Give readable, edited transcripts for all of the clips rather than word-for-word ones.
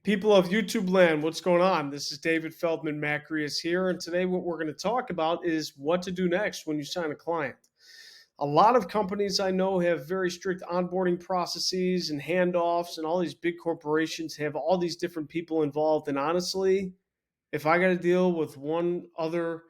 People of YouTube land, what's going on? This is David Feldman-Makrias here, and today what we're going to talk about is what to do next when you sign a client. A lot of companies I know have very strict onboarding processes and handoffs, and all these big corporations have all these different people involved. And honestly, if I got to deal with one other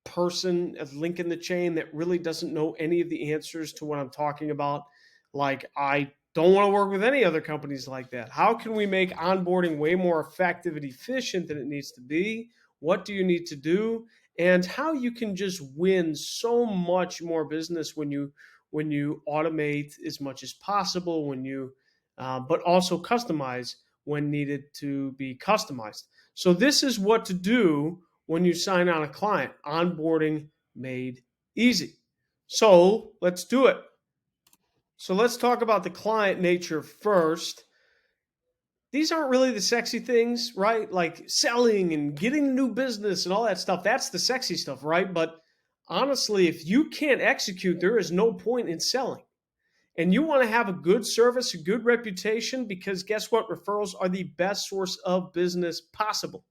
person, a link in the chain that really doesn't know any of the answers to what I'm talking about, like I don't want to work with any other companies like that. How can we make onboarding way more effective and efficient than it needs to be? What do you need to do? And how you can just win so much more business when you automate as much as possible, but also customize when needed to be customized. So this is what to do when you sign on a client. Onboarding made easy. So let's do it. So let's talk about the client nature first. These aren't really the sexy things, right? Like selling and getting new business and all that stuff. That's the sexy stuff, right? But honestly, if you can't execute, there is no point in selling. And you want to have a good service, a good reputation, because guess what? Referrals are the best source of business possible.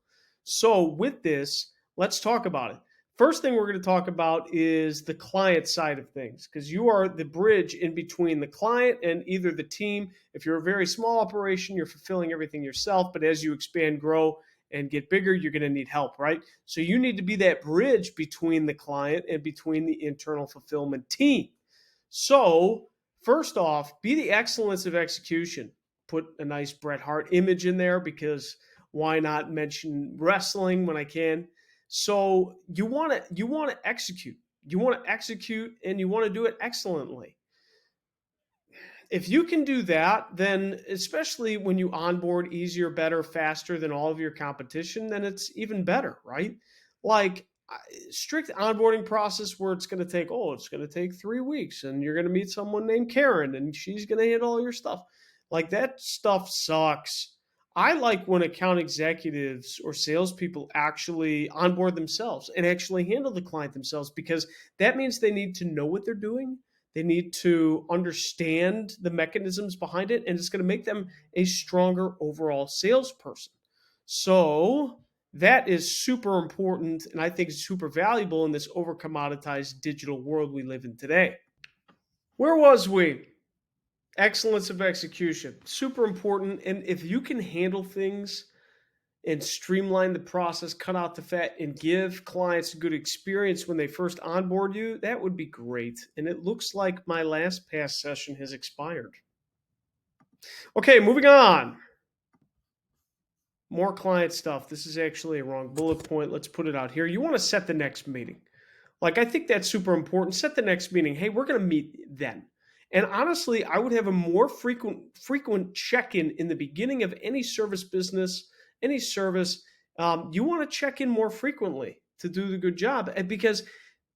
So with this, let's talk about it. First thing we're going to talk about is the client side of things, because you are the bridge in between the client and either the team. If you're a very small operation, you're fulfilling everything yourself. But as you expand, grow, and get bigger, you're going to need help, right? So you need to be that bridge between the client and between the internal fulfillment team. So first off, be the excellence of execution. Put a nice Bret Hart image in there, because why not mention wrestling when I can? So you want to execute. You want to execute, and you want to do it excellently. If you can do that, then especially when you onboard easier, better, faster than all of your competition, then it's even better, right? Like strict onboarding process where it's going to take 3 weeks, and you're going to meet someone named Karen, and she's going to handle all your stuff. Like that stuff sucks. I like when account executives or salespeople actually onboard themselves and actually handle the client themselves, because that means they need to know what they're doing. They need to understand the mechanisms behind it, and it's going to make them a stronger overall salesperson. So that is super important, and I think super valuable in this over commoditized digital world we live in today. Where was we? Excellence of execution, super important. And if you can handle things and streamline the process, cut out the fat, and give clients a good experience when they first onboard you, that would be great. And it looks like my last pass session has expired. Okay, moving on. More client stuff. This is actually a wrong bullet point. Let's put it out here. You want to set the next meeting. Like, I think that's super important. Set the next meeting. Hey, we're going to meet then. And honestly, I would have a more frequent check-in in the beginning of any service business, any service. You want to check in more frequently to do the good job, because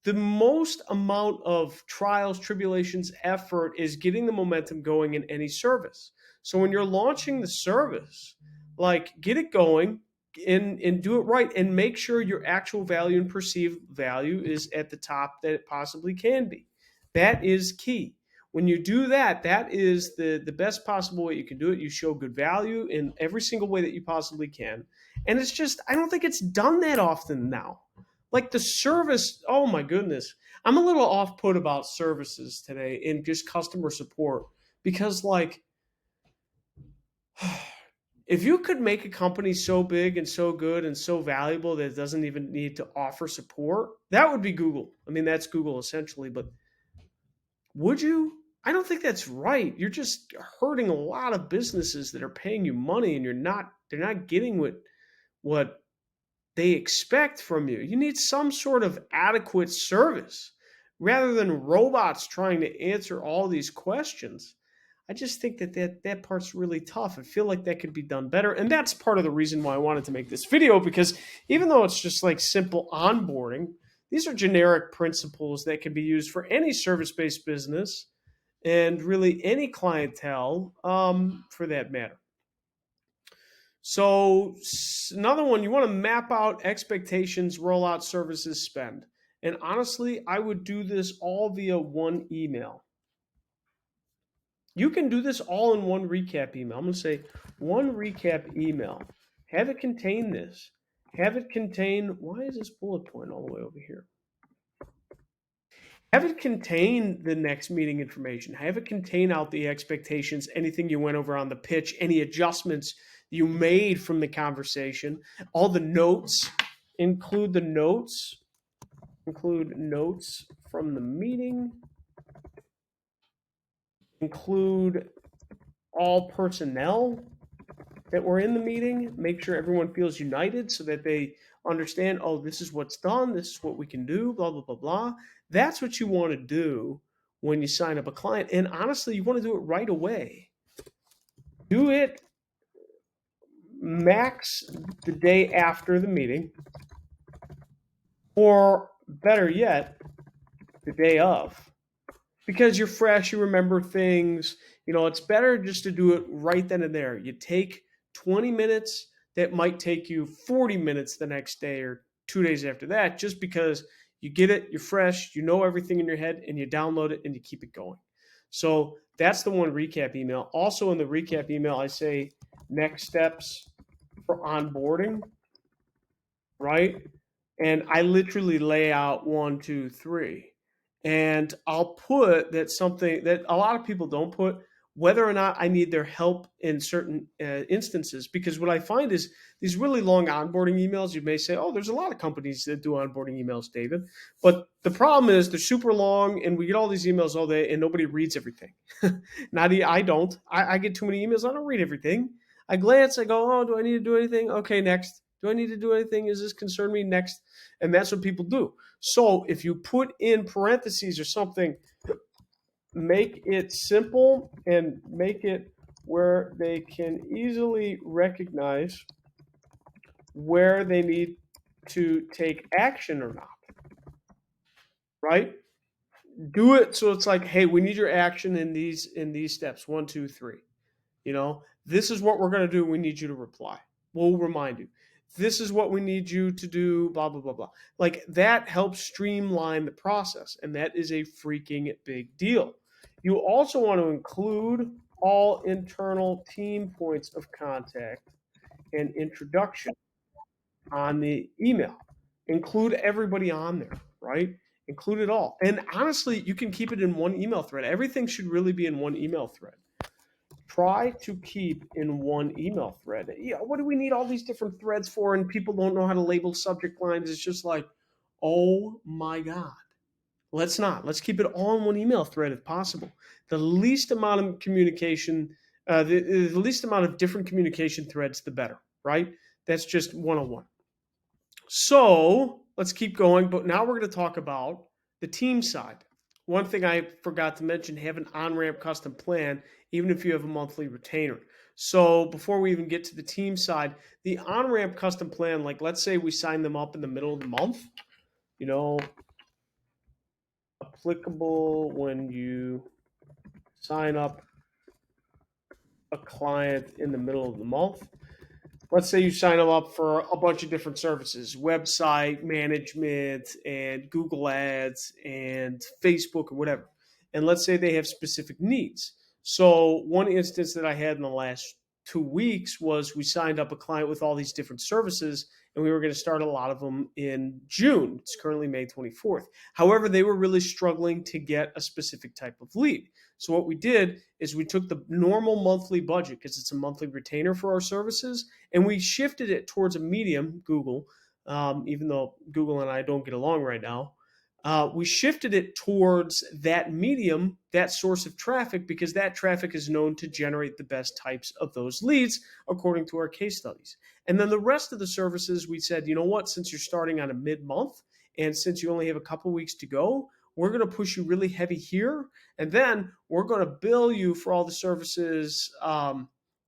the most amount of trials, tribulations, effort is getting the momentum going in any service. So when you're launching the service, like get it going and do it right, and make sure your actual value and perceived value is at the top that it possibly can be. That is key. When you do that, that is the best possible way you can do it. You show good value in every single way that you possibly can. And it's just, I don't think it's done that often now. Like the service, oh my goodness. I'm a little off put about services today in just customer support, because like, if you could make a company so big and so good and so valuable that it doesn't even need to offer support, that would be Google. I mean, that's Google essentially, but would you? I don't think that's right. You're just hurting a lot of businesses that are paying you money, and they're not getting what they expect from you. You need some sort of adequate service rather than robots trying to answer all these questions. I just think that part's really tough. I feel like that could be done better. And that's part of the reason why I wanted to make this video, because even though it's just like simple onboarding, these are generic principles that can be used for any service-based business and really any clientele, for that matter. So another one, you want to map out expectations, roll out services, spend. And honestly, I would do this all via one email. You can do this all in one recap email. I'm going to say one recap email. Have it contain this. Have it contain, why is this bullet point all the way over here? Have it contain the next meeting information. Have it contain out the expectations, anything you went over on the pitch, any adjustments you made from the conversation, all the notes. Include notes from the meeting, include all personnel that were in the meeting, make sure everyone feels united so that they understand, oh, this is what's done, this is what we can do, blah, blah, blah, blah. That's what you want to do when you sign up a client. And honestly, you want to do it right away. Do it max the day after the meeting, or better yet, the day of. Because you're fresh, you remember things. It's better just to do it right then and there. You take 20 minutes that might take you 40 minutes the next day or 2 days after that, just because you get it, you're fresh, you know everything in your head, and you download it and you keep it going. So that's the one recap email. Also in the recap email, I say next steps for onboarding, right? And I literally lay out 1, 2, 3. And I'll put that something that a lot of people don't put, whether or not I need their help in certain instances. Because what I find is these really long onboarding emails, you may say, oh, there's a lot of companies that do onboarding emails, David. But the problem is they're super long and we get all these emails all day and nobody reads everything. I don't. I get too many emails. I don't read everything. I glance, I go, oh, do I need to do anything? Okay, next. Do I need to do anything? Is this concern me? Next. And that's what people do. So if you put in parentheses or something, make it simple and make it where they can easily recognize where they need to take action or not, right? Do it so it's like, hey, we need your action in these steps, 1, 2, 3. This is what we're going to do. We need you to reply. We'll remind you. This is what we need you to do, blah, blah, blah, blah. Like that helps streamline the process. And that is a freaking big deal. You also want to include all internal team points of contact and introduction on the email. Include everybody on there, right? Include it all. And honestly, you can keep it in one email thread. Everything should really be in one email thread. Try to keep in one email thread. What do we need all these different threads for? And people don't know how to label subject lines. It's just like, oh my God. Let's not. Let's keep it all in one email thread if possible. The least amount of communication, the least amount of different communication threads, the better, right? That's just 101. So let's keep going. But now we're going to talk about the team side. One thing I forgot to mention, have an on-ramp custom plan, even if you have a monthly retainer. So before we even get to the team side, the on-ramp custom plan, like let's say we sign them up in the middle of the month, applicable when you sign up a client in the middle of the month. Let's say you sign them up for a bunch of different services, website management and Google Ads and Facebook or whatever. And let's say they have specific needs. So one instance that I had in the last 2 weeks was we signed up a client with all these different services and we were going to start a lot of them in June. It's currently May 24th. However, they were really struggling to get a specific type of lead. So what we did is we took the normal monthly budget, because it's a monthly retainer for our services, and we shifted it towards a medium, Google, even though Google and I don't get along right now. We shifted it towards that medium, that source of traffic, because that traffic is known to generate the best types of those leads, according to our case studies. And then the rest of the services, we said, you know what, since you're starting on a mid-month, and since you only have a couple weeks to go, we're going to push you really heavy here. And then we're going to bill you for all the services,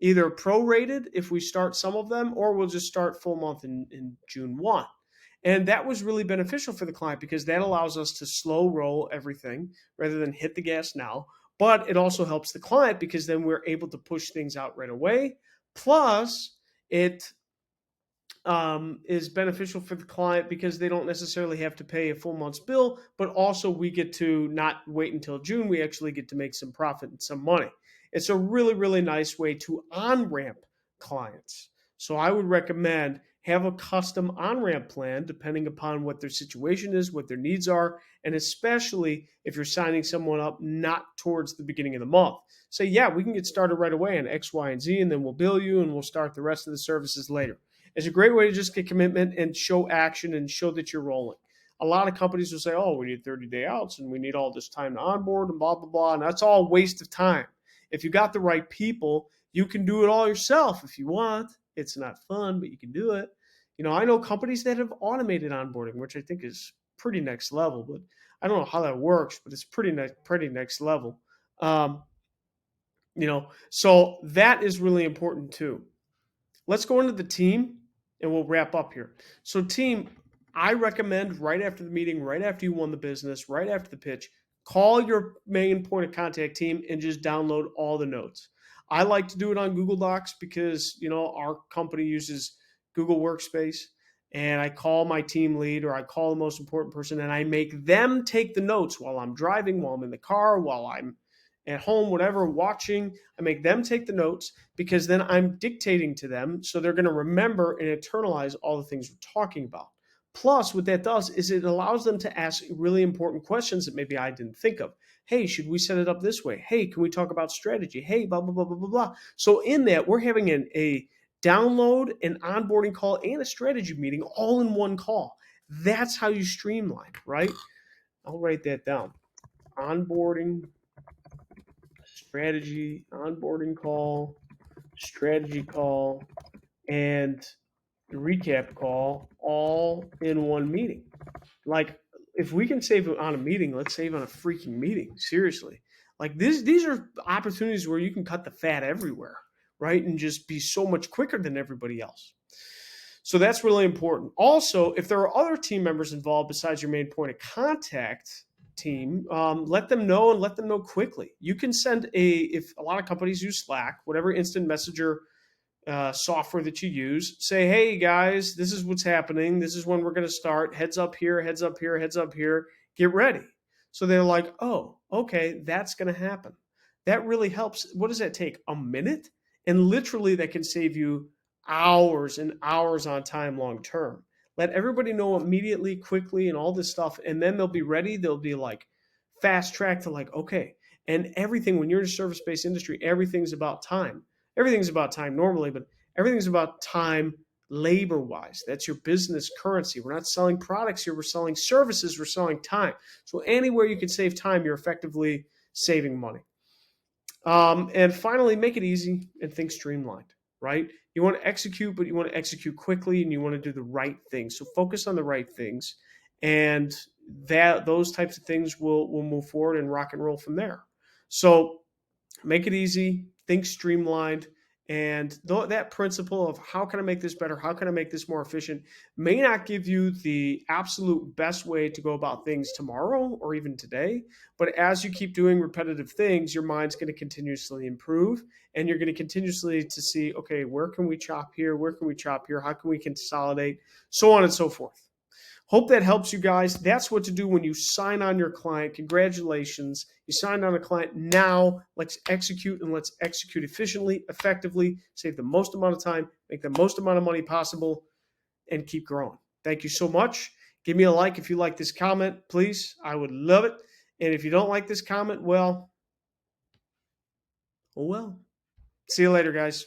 either prorated if we start some of them, or we'll just start full month in June 1. And that was really beneficial for the client because that allows us to slow roll everything rather than hit the gas now. But it also helps the client because then we're able to push things out right away. Plus, it is beneficial for the client because they don't necessarily have to pay a full month's bill, but also we get to not wait until June. We actually get to make some profit and some money. It's a really, really nice way to on ramp clients. So I would recommend have a custom on ramp plan depending upon what their situation is, what their needs are, and especially if you're signing someone up not towards the beginning of the month. Say, yeah, we can get started right away on X, Y, and Z, and then we'll bill you and we'll start the rest of the services later. It's a great way to just get commitment and show action and show that you're rolling. A lot of companies will say, oh, we need 30-day outs and we need all this time to onboard and blah, blah, blah. And that's all a waste of time. If you got the right people, you can do it all yourself if you want. It's not fun, but you can do it. I know companies that have automated onboarding, which I think is pretty next level, but I don't know how that works, but it's pretty next level. So that is really important too. Let's go into the team and we'll wrap up here. So team, I recommend right after the meeting, right after you won the business, right after the pitch, call your main point of contact team and just download all the notes. I like to do it on Google Docs because, our company uses Google Workspace, and I call my team lead or I call the most important person and I make them take the notes while I'm driving, while I'm in the car, while I'm at home, whatever, watching. I make them take the notes because then I'm dictating to them. So they're going to remember and internalize all the things we're talking about. Plus, what that does is it allows them to ask really important questions that maybe I didn't think of. Hey, should we set it up this way? Hey, can we talk about strategy? Hey, blah, blah, blah, blah, blah, blah. So in that, we're having a download, an onboarding call, and a strategy meeting all in one call. That's how you streamline, right? I'll write that down. Onboarding, strategy, onboarding call, strategy call, and the recap call all in one meeting. Like, if we can save on a meeting, let's save on a freaking meeting. Seriously. Like these are opportunities where you can cut the fat everywhere, right? And just be so much quicker than everybody else. So that's really important. Also, if there are other team members involved besides your main point of contact team, let them know and let them know quickly. You can send if a lot of companies use Slack, whatever instant messenger software that you use, say, hey guys, this is what's happening. This is when we're going to start. Heads up here, heads up here, heads up here. Get ready. So they're like, oh, okay, that's going to happen. That really helps. What does that take? A minute? And literally that can save you hours and hours on time long term. Let everybody know immediately, quickly, and all this stuff. And then they'll be ready. They'll be like fast track to like, okay. And everything, when you're in a service-based industry, everything's about time. Everything's about time normally, but everything's about time labor-wise. That's your business currency. We're not selling products here. We're selling services. We're selling time. So anywhere you can save time, you're effectively saving money. And finally, make it easy and think streamlined, right? You want to execute, but you want to execute quickly and you want to do the right things. So focus on the right things, and those types of things will move forward and rock and roll from there. So make it easy, think streamlined, and that principle of how can I make this better, how can I make this more efficient, may not give you the absolute best way to go about things tomorrow or even today, but as you keep doing repetitive things, your mind's going to continuously improve, and you're going to continuously to see, okay, where can we chop here, where can we chop here, how can we consolidate, so on and so forth. Hope that helps you guys. That's what to do when you sign on your client. Congratulations. You signed on a client. Now let's execute, and let's execute efficiently, effectively, save the most amount of time, make the most amount of money possible, and keep growing. Thank you so much. Give me a like if you like this comment, please. I would love it. And if you don't like this comment, well, oh well. See you later, guys.